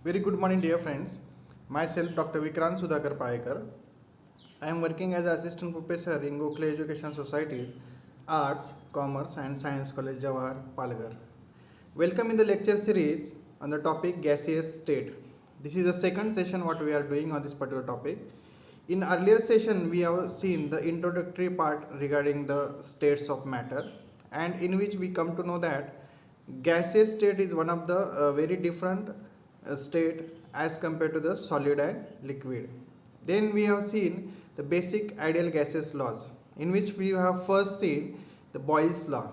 Very good morning, dear friends. Myself, Dr. Vikrant Sudhakar Paekar. I am working as assistant professor in Gokhale Education Society, Arts, Commerce and Science College, Jawahar, Palghar. Welcome in the lecture series on the topic gaseous state. This is the second session what we are doing on this particular topic. In earlier session, we have seen the introductory part regarding the states of matter, and in which we come to know that gaseous state is one of the very different state as compared to the solid and liquid. Then we have seen the basic ideal gases laws, in which we have first seen the Boyle's law.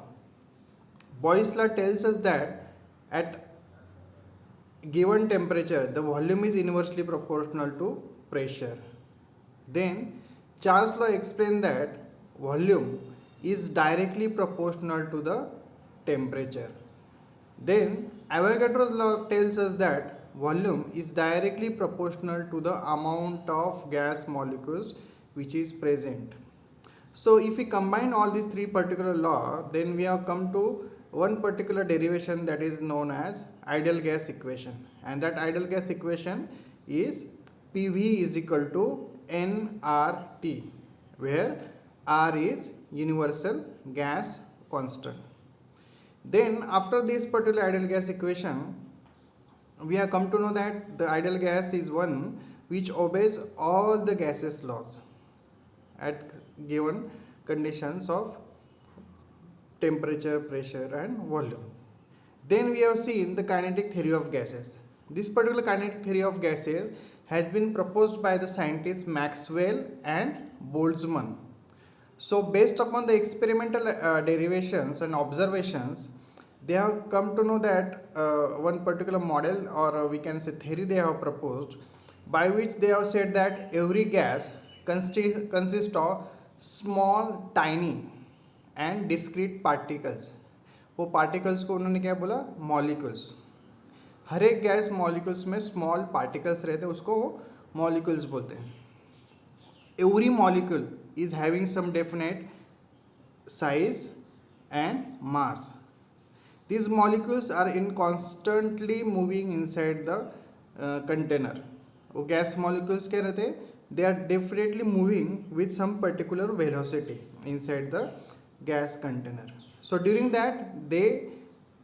Boyle's law tells us that at given temperature the volume is inversely proportional to pressure. Then Charles law explained that volume is directly proportional to the temperature. Then Avogadro's law tells us that volume is directly proportional to the amount of gas molecules which is present. So if we combine all these three particular law, then we have come to one particular derivation that is known as ideal gas equation, and that ideal gas equation is PV is equal to nRT, where R is universal gas constant. Then after this particular ideal gas equation, we have come to know that the ideal gas is one which obeys all the gases laws at given conditions of temperature, pressure and volume. Then we have seen the kinetic theory of gases. This particular kinetic theory of gases has been proposed by the scientists Maxwell and Boltzmann. So based upon the experimental derivations and observations, they have come to know that one particular model, or we can say theory, they have proposed, by which they have said that every gas consists of small, tiny and discrete particles. वो particles को उन्होंने क्या बोला, molecules. हर एक gas molecules में small particles रहते हैं, उसको वो मॉलिक्यूल्स बोलते हैं. Every molecule is having some definite size and mass. These molecules are in constantly moving inside the container. वो gas molecules क्या रहते हैं, they are definitely moving with some particular velocity inside the gas container. So during that they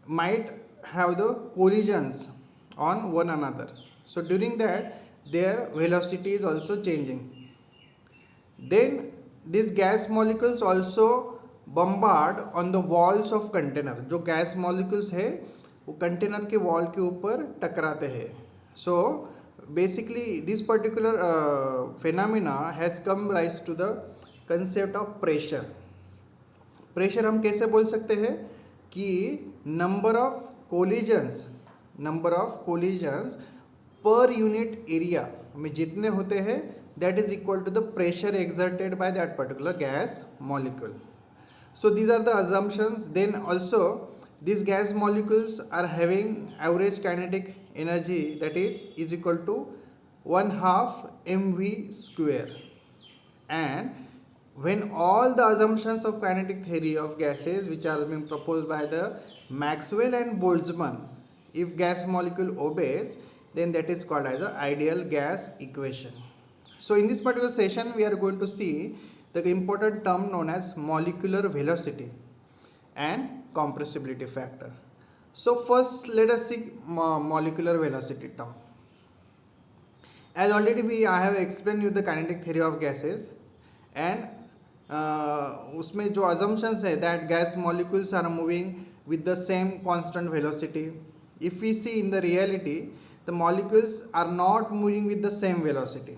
might have the collisions on one another. So during that their velocity is also changing. Then these gas molecules also bombard on the walls of container. जो gas molecules है वो container के wall के ऊपर टकराते हैं. So basically this particular phenomena has come rise to the concept of pressure. Pressure हम कैसे बोल सकते हैं कि number of collisions per unit area में जितने होते हैं, that is equal to the pressure exerted by that particular gas molecule. So these are the assumptions. Then also these gas molecules are having average kinetic energy that is equal to 1/2 mv square. And when all the assumptions of kinetic theory of gases which are being proposed by the Maxwell and Boltzmann, if gas molecule obeys, then that is called as the ideal gas equation. So in this particular session we are going to see the important term known as molecular velocity and compressibility factor. So first let us see molecular velocity term. As already I have explained you the kinetic theory of gases, and उसमें जो assumptions है that gas molecules are moving with the same constant velocity. If we see in the reality, the molecules are not moving with the same velocity.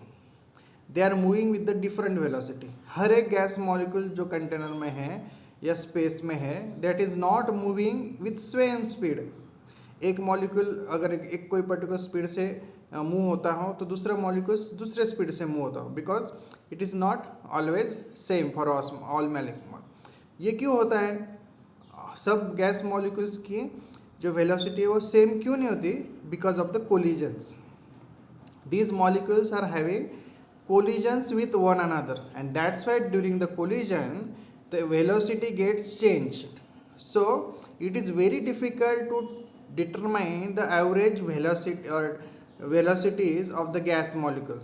They are moving with the different velocity. हर एक gas molecule जो container में है या space में है, that is not moving with same speed. एक molecule अगर एक कोई पर्टिकुलर स्पीड से मूव होता हो तो दूसरा मॉलिक्यूल दूसरे स्पीड से मूव होता हो, because it is not always same for all molecule. ये क्यों होता है? सब गैस मॉलिक्यूल्स की जो वेलोसिटी है वो सेम क्यों नहीं होती? Because of the collisions. These molecules are having collisions with one another, and that's why during the collision the velocity gets changed. So it is very difficult to determine the average velocity or velocities of the gas molecule.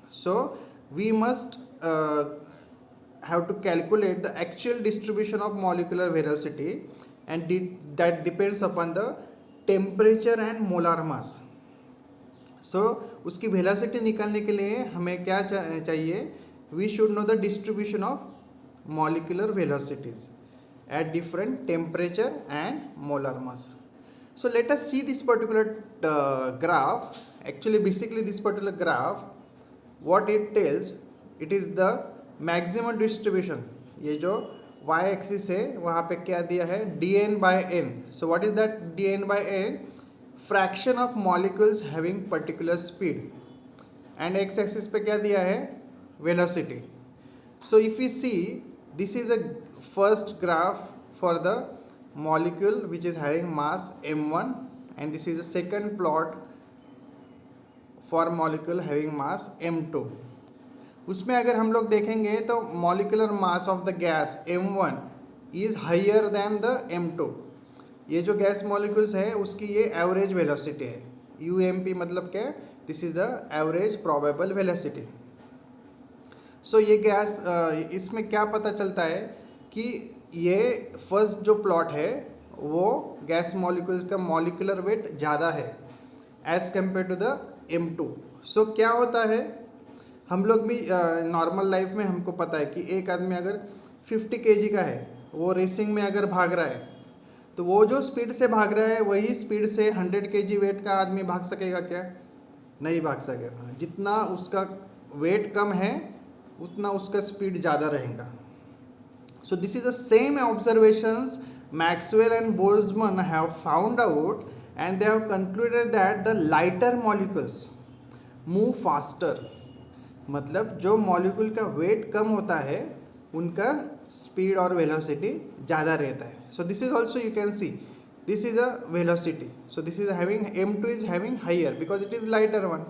So we must have to calculate the actual distribution of molecular velocity, and that depends upon the temperature and molar mass. So उसकी velocity निकालने के लिए हमें क्या चाहिए? We should know the distribution of molecular velocities at different temperature and molar mass. So let us see this particular graph. Actually, basically this particular graph, what it tells, it is the maximum distribution. ये जो y axis है वहाँ पे क्या दिया है? dn by n. So what is that dn by n? Fraction of molecules having particular speed. And x axis पे क्या दिया है? Velocity. So if we see, this is a first graph for the molecule which is having mass m1, and this is a second plot for molecule having mass m2. उसमें अगर हम लोग देखेंगे तो molecular mass of the gas m1 is higher than the m2. ये जो gas molecules है उसकी ये एवरेज वेलोसिटी है. UMP मतलब क्या? This is the average probable velocity. So ये गैस, इसमें क्या पता चलता है कि ये फर्स्ट जो प्लॉट है वो गैस मॉलिक्यूल्स का मॉलिक्यूलर वेट ज़्यादा है as compare to the m2. So क्या होता है, हम लोग भी नॉर्मल लाइफ में हमको पता है कि एक आदमी अगर 50 kg का है, वो रेसिंग में अगर भाग रहा है, तो वो जो स्पीड से भाग रहा है वही स्पीड से 100 kg वेट का आदमी भाग सकेगा क्या? नहीं भाग सकेगा. जितना उसका वेट कम है उतना उसका स्पीड ज़्यादा रहेगा. सो this is the same observations Maxwell and Boltzmann have found out, and they have concluded that the lighter molecules move faster. मतलब जो मॉलिक्यूल का वेट कम होता है उनका स्पीड और वेलोसिटी ज़्यादा रहता है. सो this is also you can see, this is a velocity. So this is having m2 is having higher because it is lighter one,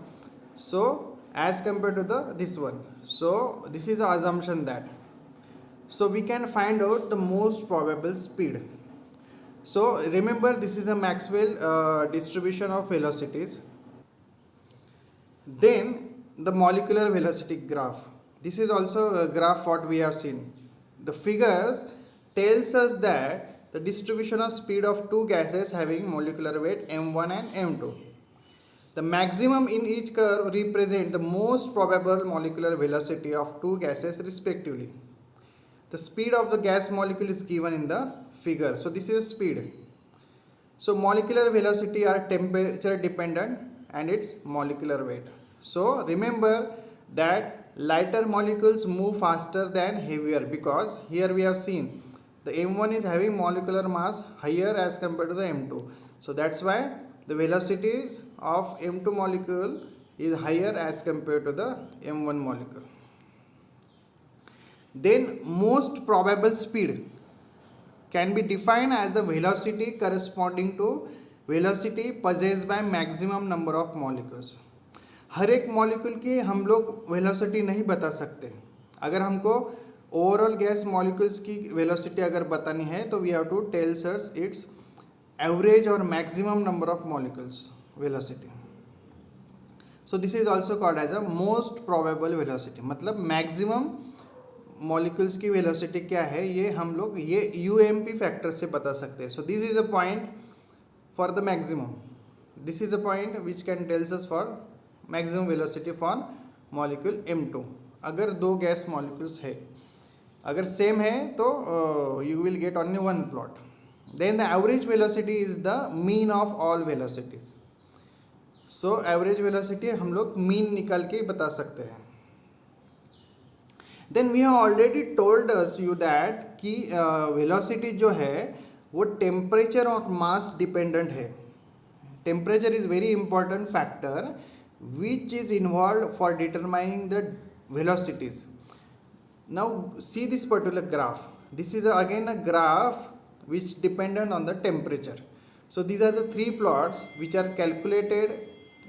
so as compared to the this one. So this is the assumption that, so we can find out the most probable speed. So remember, this is a Maxwell distribution of velocities. Then the molecular velocity graph. This is also a graph what we have seen. The figures tells us that the distribution of speed of two gases having molecular weight m1 and m2. The maximum in each curve represent the most probable molecular velocity of two gases respectively. The speed of the gas molecule is given in the figure. So this is speed. So molecular velocity are temperature dependent and its molecular weight. So remember that lighter molecules move faster than heavier, because here we have seen the m1 is having molecular mass higher as compared to the m2. So that's why the velocities of m2 molecule is higher as compared to the m1 molecule. Then most probable speed can be defined as the velocity corresponding to velocity possessed by maximum number of molecules. हर एक molecule की हम लोग velocity नहीं बता सकते. अगर हमको overall gas molecules की वेलोसिटी अगर बतानी है तो we have to tell sirs its average और maximum number of molecules velocity. So this is also called as a most probable velocity. मतलब मैक्सिमम मॉलिक्यूल्स की वेलोसिटी क्या है ये हम लोग ये UMP फैक्टर से बता सकते हैं. सो this is a point for the maximum. This is a point which can tells us for maximum velocity for molecule m2. अगर दो गैस मॉलिक्यूल्स है, अगर सेम है तो you will get only one plot. Then the average velocity is the mean of all velocities. So average velocity हम लोग mean निकाल के बता सकते हैं. Then we have already told us you that कि वेलोसिटी जो है वो टेम्परेचर और मास डिपेंडेंट है. Temperature is very important factor which is involved for determining the velocities. Now see this particular graph. This is again a graph which dependent on the temperature. So these are the three plots which are calculated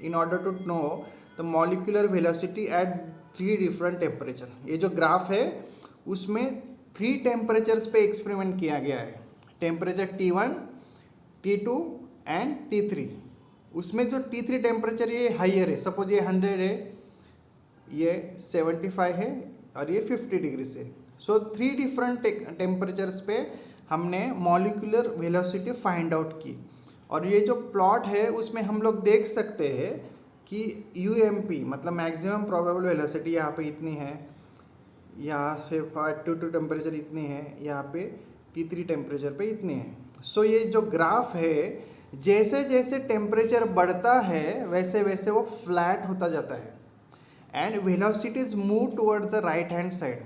in order to know the molecular velocity at three different temperature. ये जो graph है उसमें 3 temperatures पे experiment किया गया है. Temperature T1, T2 and T3. उसमें जो T3 टेम्परेचर ये हाइयर है, सपोज ये 100 है, ये 75 है और ये 50 डिग्री से। सो 3 डिफरेंट टेम्परेचर्स पे हमने मॉलिक्यूलर वेलोसिटी फाइंड आउट की, और ये जो प्लॉट है उसमें हम लोग देख सकते हैं कि UMP मतलब मैक्सिमम प्रोबेबल वेलोसिटी यहाँ पे इतनी है, यहाँ पे T2 टेम्परेचर इतनी है, यहाँ पे T3 टेम्परेचर पे इतनी है। सो ये जो ग्राफ है, जैसे जैसे टेम्परेचर बढ़ता है वैसे वैसे वो फ्लैट होता जाता है, and velocities move towards the right hand side.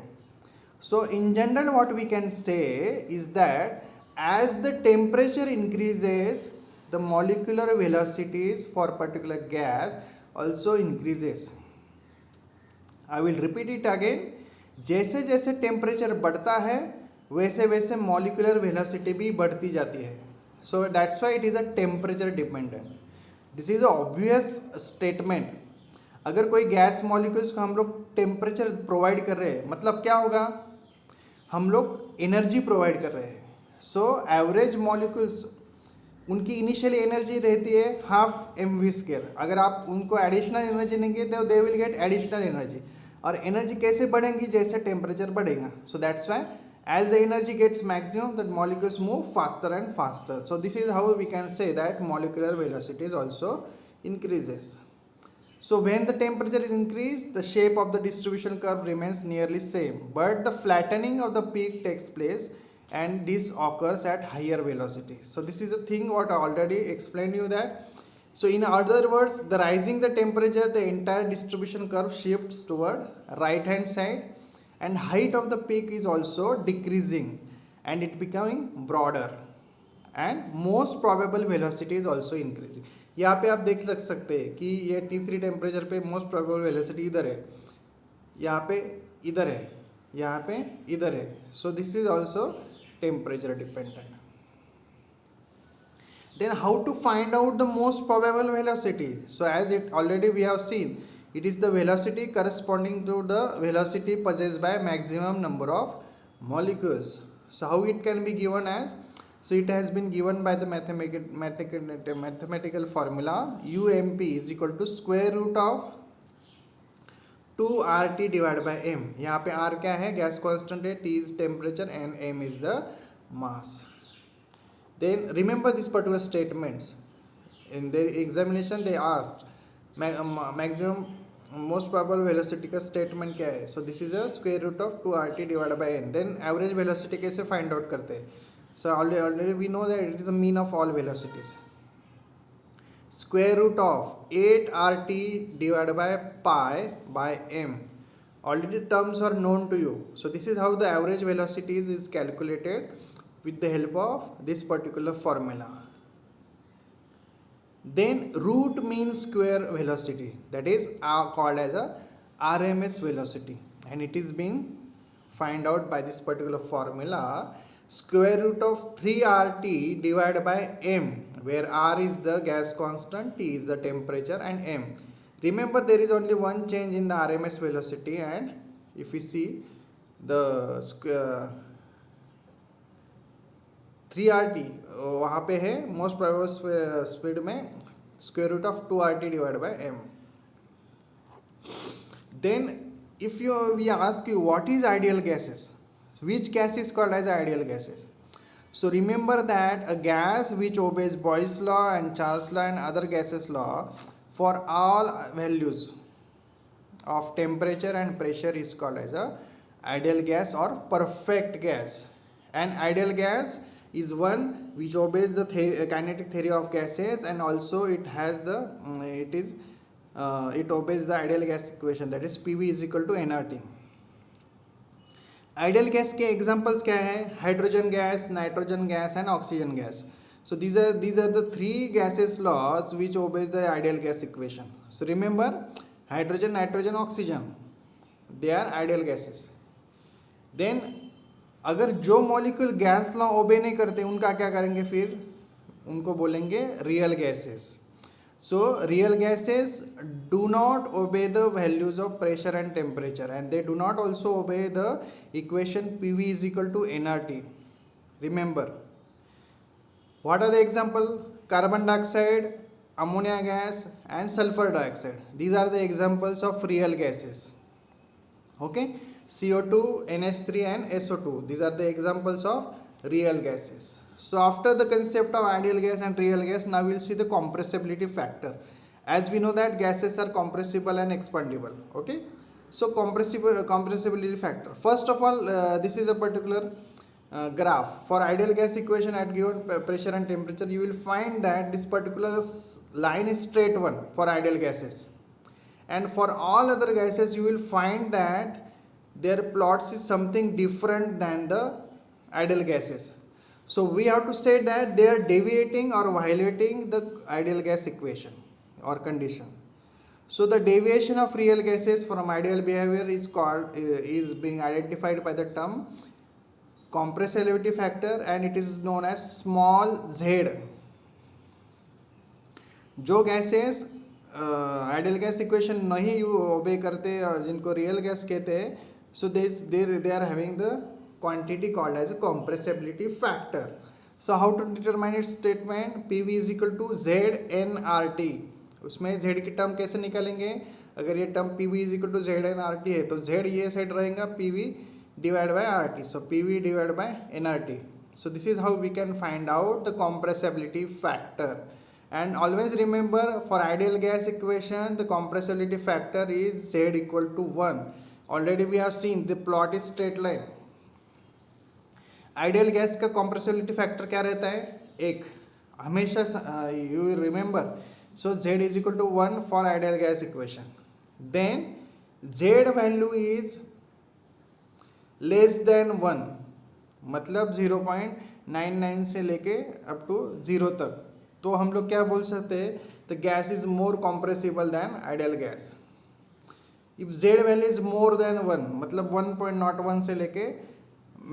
So in general what we can say is that as the temperature increases, the molecular velocities for particular gas also increases. I will repeat it again. जैसे जैसे temperature बढ़ता है वैसे वैसे molecular velocity भी बढ़ती जाती है. So that's why it is a temperature dependent. This is a obvious statement. अगर कोई गैस मॉलिक्यूल्स को हम लोग टेम्परेचर प्रोवाइड कर रहे हैं, मतलब क्या होगा, हम लोग एनर्जी प्रोवाइड कर रहे हैं. सो एवरेज मॉलिक्यूल्स उनकी इनिशियल एनर्जी रहती है हाफ mv². अगर आप उनको एडिशनल एनर्जी देंगे तो they will get additional energy. और एनर्जी कैसे बढ़ेंगी, जैसे टेम्परेचर बढ़ेगा. So that's why as the energy gets maximum, that molecules move faster and faster. So this is how we can say that molecular velocity also increases. So when the temperature is increased, the shape of the distribution curve remains nearly same, but the flattening of the peak takes place, and this occurs at higher velocity. So this is the thing what I already explained you that. So in other words, the rising the temperature, the entire distribution curve shifts toward right hand side, and height of the peak is also decreasing and it becoming broader, and most probable velocity is also increasing. यहाँ पे आप देख सकते हैं कि ये T3 temperature पे most probable velocity इधर है, यहाँ पे इधर है, यहाँ पे इधर है. सो this is also temperature dependent. Then how to find out the most probable velocity? So as it already we have seen, it is the velocity corresponding to the velocity possessed by maximum number of molecules. So how it can be given as? So it has been given by the mathematical formula UMP is equal to square root of 2RT divided by M. यहाँ पे R क्या है, gas constant है, T is temperature and M is the mass. Then remember this particular statements. In their examination they asked maximum most probable velocity का statement क्या है. So this is a square root of 2RT divided by N. Then average velocity कैसे find out करते हैं. So already we know that it is the mean of all velocities. Square root of 8RT divided by pi by M. Already terms are known to you. So this is how the average velocities is calculated with the help of this particular formula. Then root mean square velocity, that is called as a RMS velocity, and it is being find out by this particular formula. Square root of 3RT divided by M, where R is the gas constant, T is the temperature, and M. Remember there is only one change in the RMS velocity, and if we see the 3RT वहाँ पे है most probable speed में square root of 2RT divide by M. Then if we ask you what is ideal gases, which gas is called as ideal gases? So remember that a gas which obeys Boyle's law and Charles law and other gases law for all values of temperature and pressure is called as a ideal gas or perfect gas. An ideal gas is one which obeys the kinetic theory of gases, and also it has the it obeys the ideal gas equation, that is PV is equal to nRT. Ideal gas के examples क्या है, hydrogen gas, nitrogen gas and oxygen gas. So these are the three gases laws which obeys the ideal gas equation. So remember, hydrogen, nitrogen, oxygen, they are ideal gases. Then अगर जो molecule gas law ओबे नहीं करते उनका क्या करेंगे, फिर उनको बोलेंगे real gases. So real gases do not obey the values of pressure and temperature, and they do not also obey the equation PV is equal to nRT. Remember, what are the example? Carbon dioxide, ammonia gas and sulfur dioxide. These are the examples of real gases. Okay, CO2, NH3 and SO2. These are the examples of real gases. So after the concept of ideal gas and real gas, now we'll see the compressibility factor. As we know that gases are compressible and expandable. Okay, so compressibility factor. First of all, this is a particular graph for ideal gas equation at given pressure and temperature. You will find that this particular line is straight one for ideal gases, and for all other gases you will find that their plots is something different than the ideal gases. So we have to say that they are deviating or violating the ideal gas equation or condition. So the deviation of real gases from ideal behavior is is being identified by the term compressibility factor, and it is known as small z. जो gases ideal gas equation नहीं obey करते, जिनको real gas कहते हैं, so they are having the quantity called as compressibility factor. So how to determine its statement? PV is equal to ZnRT. उसमें Z की term कैसे निकालेंगे? अगर ये term PV is equal to ZnRT है तो Z ये साइड रहेगा PV divided by RT. So PV divided by nRT. So this is how we can find out the compressibility factor. And always remember, for ideal gas equation the compressibility factor is Z equal to 1. Already we have seen the plot is straight line. Ideal gas का compressibility factor क्या रहता है? एक हमेशा you will remember. So Z is equal to 1 for ideal gas equation. Then Z value is less than 1, मतलब 0.99 से लेके up to 0 तक. तो हम लोग क्या बोल सकते हैं? The gas is more compressible than ideal gas. If Z value is more than 1, मतलब 1.01 से लेके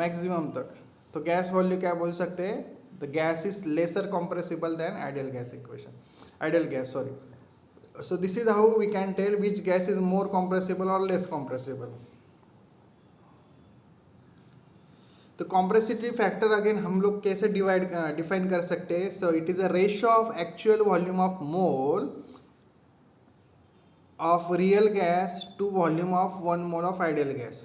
मैक्सिमम तक, तो गैस वैल्यू क्या बोल सकते हैं? The gas is lesser compressible than ideal gas equation, ideal gas, sorry. So this is how we can tell which gas is more compressible और लेस कॉम्प्रेसिबल. तो compressibility फैक्टर अगेन हम लोग कैसे define कर सकते हैं? So it is a ratio of actual volume of mole of real gas to volume of 1 mole of ideal gas.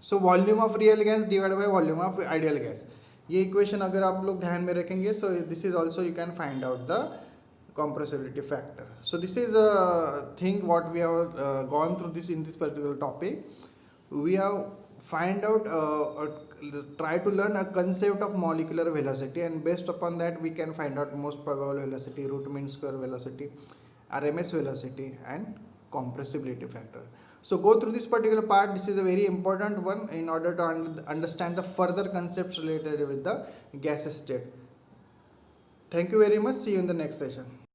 So volume of real gas divide by volume of ideal gas. ये equation अगर आप लोग ध्यान में रखेंगे, सो this is also you can find out the compressibility factor. So this is a thing what we have gone through this in this particular topic. We have find out try to learn a concept of molecular velocity, and based upon that we can find out most probable velocity, root mean square velocity, RMS velocity and compressibility factor. So go through this particular part. This is a very important one in order to understand the further concepts related with the gas state. Thank you very much. See you in the next session.